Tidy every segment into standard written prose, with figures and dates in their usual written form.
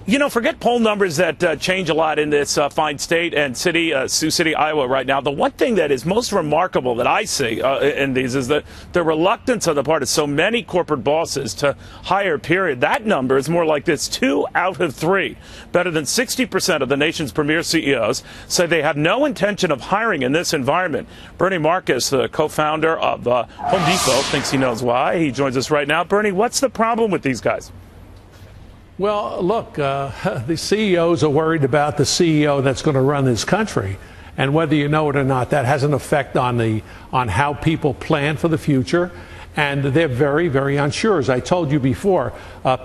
You know, forget poll numbers that change a lot in this fine state and city, Sioux City, Iowa right now. The one thing that is most remarkable that I see in these is that the reluctance on the part of so many corporate bosses to hire, period. That number is more like this: 2 out of 3. Better than 60% of the nation's premier CEOs say they have no intention of hiring in this environment. Bernie Marcus, the co-founder of Home Depot, thinks he knows why. He joins us right now. Bernie, what's the problem with these guys? Well, look, the CEOs are worried about the CEO that's going to run this country. And whether you know it or not, that has an effect on how people plan for the future. And they're very, very unsure. As I told you before,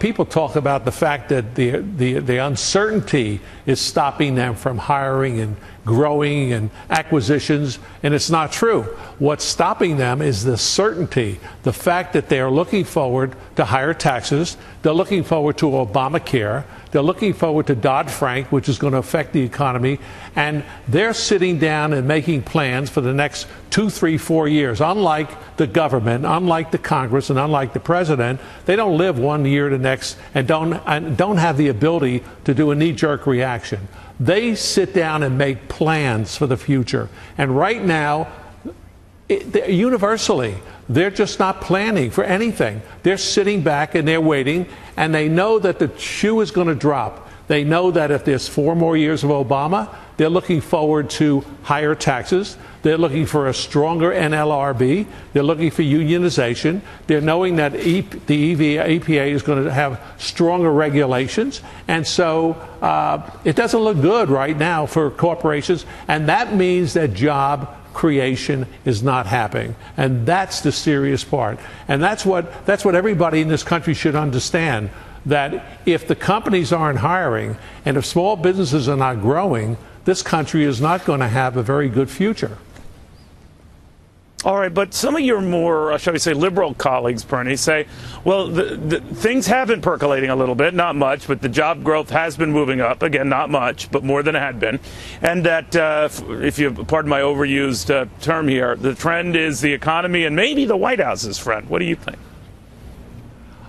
people talk about the fact that the uncertainty is stopping them from hiring and growing and acquisitions, and it's not true. What's stopping them is the certainty, the fact that they are looking forward to higher taxes, they're looking forward to Obamacare, they're looking forward to Dodd-Frank, which is going to affect the economy, and they're sitting down and making plans for the next 2, 3, 4 years. Unlike the government, unlike the Congress, and unlike the president, they don't live one year to next and don't have the ability to do a knee-jerk reaction. They sit down and make plans for the future. And right now, universally, they're just not planning for anything. They're sitting back and they're waiting, and they know that the shoe is going to drop. They know that if there's 4 more years of Obama, they're looking forward to higher taxes. They're looking for a stronger NLRB. They're looking for unionization. They're knowing that the EPA is going to have stronger regulations. And so it doesn't look good right now for corporations. And that means that job creation is not happening. And that's the serious part. And that's what everybody in this country should understand, that if the companies aren't hiring and if small businesses are not growing, this country is not going to have a very good future. All right, but some of your more, shall we say, liberal colleagues, Bernie, say, well, the things have been percolating a little bit, not much, but the job growth has been moving up. Again, not much, but more than it had been. And that, if you pardon my overused term here, the trend is the economy and maybe the White House's friend. What do you think?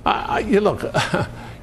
Look,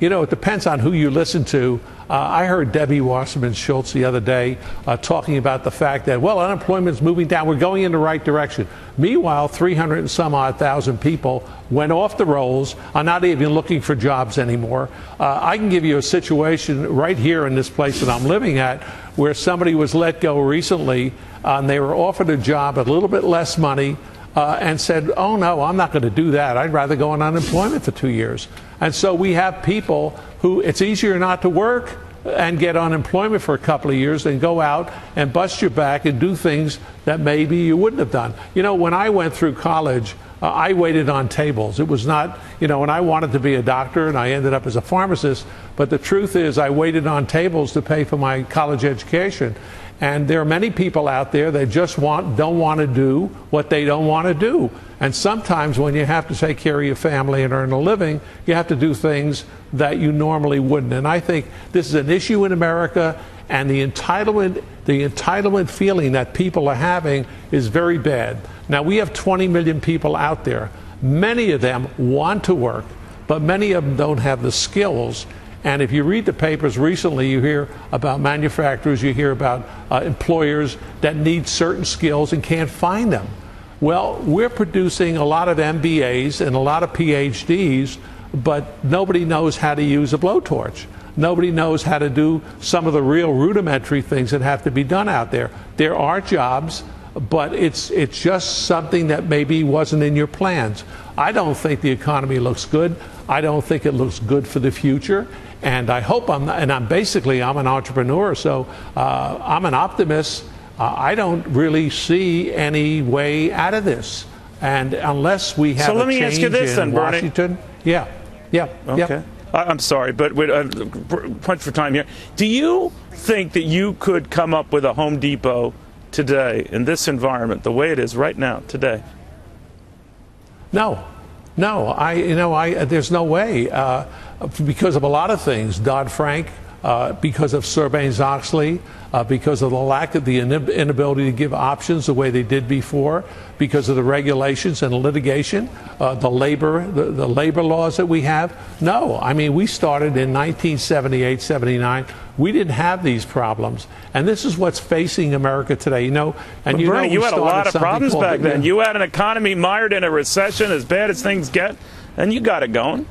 it depends on who you listen to. I heard Debbie Wasserman Schultz the other day talking about the fact that, well, unemployment is moving down. We're going in the right direction. Meanwhile, 300 and some odd thousand people went off the rolls, are not even looking for jobs anymore. I can give you a situation right here in this place that I'm living at where somebody was let go recently, and they were offered a job at a little bit less money, and said, oh, no, I'm not going to do that. I'd rather go on unemployment for 2 years. And so we have people who it's easier not to work and get unemployment for a couple of years than go out and bust your back and do things that maybe you wouldn't have done. When I went through college, I waited on tables. It was not, when I wanted to be a doctor and I ended up as a pharmacist. But the truth is I waited on tables to pay for my college education. And there are many people out there that just don't want to do what they don't want to do. And sometimes when you have to take care of your family and earn a living, you have to do things that you normally wouldn't. And I think this is an issue in America, and the entitlement feeling that people are having is very bad. Now, we have 20 million people out there. Many of them want to work, but many of them don't have the skills. And if you read the papers recently, you hear about manufacturers, you hear about employers that need certain skills and can't find them. Well, we're producing a lot of MBAs and a lot of PhDs, but nobody knows how to use a blowtorch. Nobody knows how to do some of the real rudimentary things that have to be done out there. There are jobs, but it's just something that maybe wasn't in your plans. I don't think the economy looks good. I don't think it looks good for the future. And I hope I'm an entrepreneur, so I'm an optimist. I don't really see any way out of this. And unless we have a change in Washington. Yeah. Okay. I'm sorry, but punch for time here. Do you think that you could come up with a Home Depot today in this environment, the way it is right now, today? No, there's no way, because of a lot of things. Dodd-Frank, because of Sarbanes-Oxley, because of the lack of the inability to give options the way they did before, because of the regulations and litigation, the labor laws that we have. No, I mean, we started in 1978, 79. We didn't have these problems, and this is what's facing America today. And Bernie, you had a lot of problems back then. You had an economy mired in a recession, as bad as things get, and you got it going.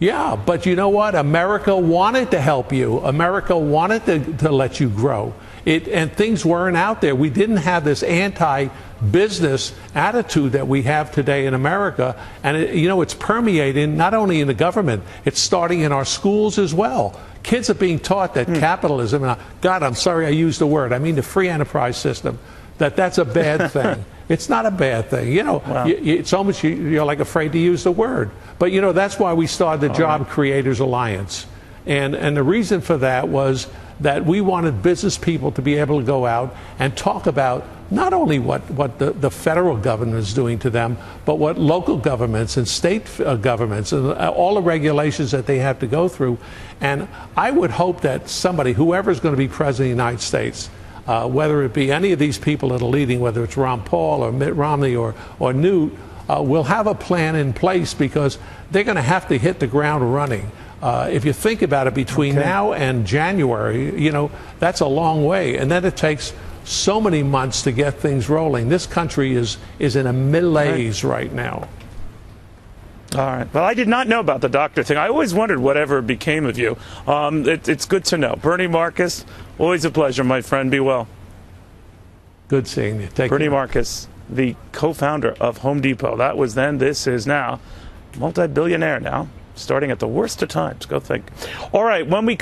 Yeah, but you know what? America wanted to help you. America wanted to let you grow. And things weren't out there. We didn't have this anti-business attitude that we have today in America. And, it's permeating not only in the government, it's starting in our schools as well. Kids are being taught that capitalism, and God, I'm sorry I used the word, I mean the free enterprise system, that's a bad thing. It's not a bad thing. Wow. It's almost you're like afraid to use the word. But, that's why we started the Job Creators Alliance. And the reason for that was that we wanted business people to be able to go out and talk about not only what the federal government is doing to them, but what local governments and state governments and all the regulations that they have to go through. And I would hope that whoever is going to be president of the United States, whether it be any of these people that are leading, whether it's Ron Paul or Mitt Romney or Newt, will have a plan in place, because they're going to have to hit the ground running. If you think about it, between now and January, that's a long way. And then it takes so many months to get things rolling. This country is in a malaise right now. All right. Well, I did not know about the doctor thing. I always wondered whatever became of you. It's good to know. Bernie Marcus, always a pleasure, my friend. Be well. Good seeing you. Take Bernie care. Marcus, the co-founder of Home Depot. That was then, this is now. Multi-billionaire now, starting at the worst of times. Go think. All right, when we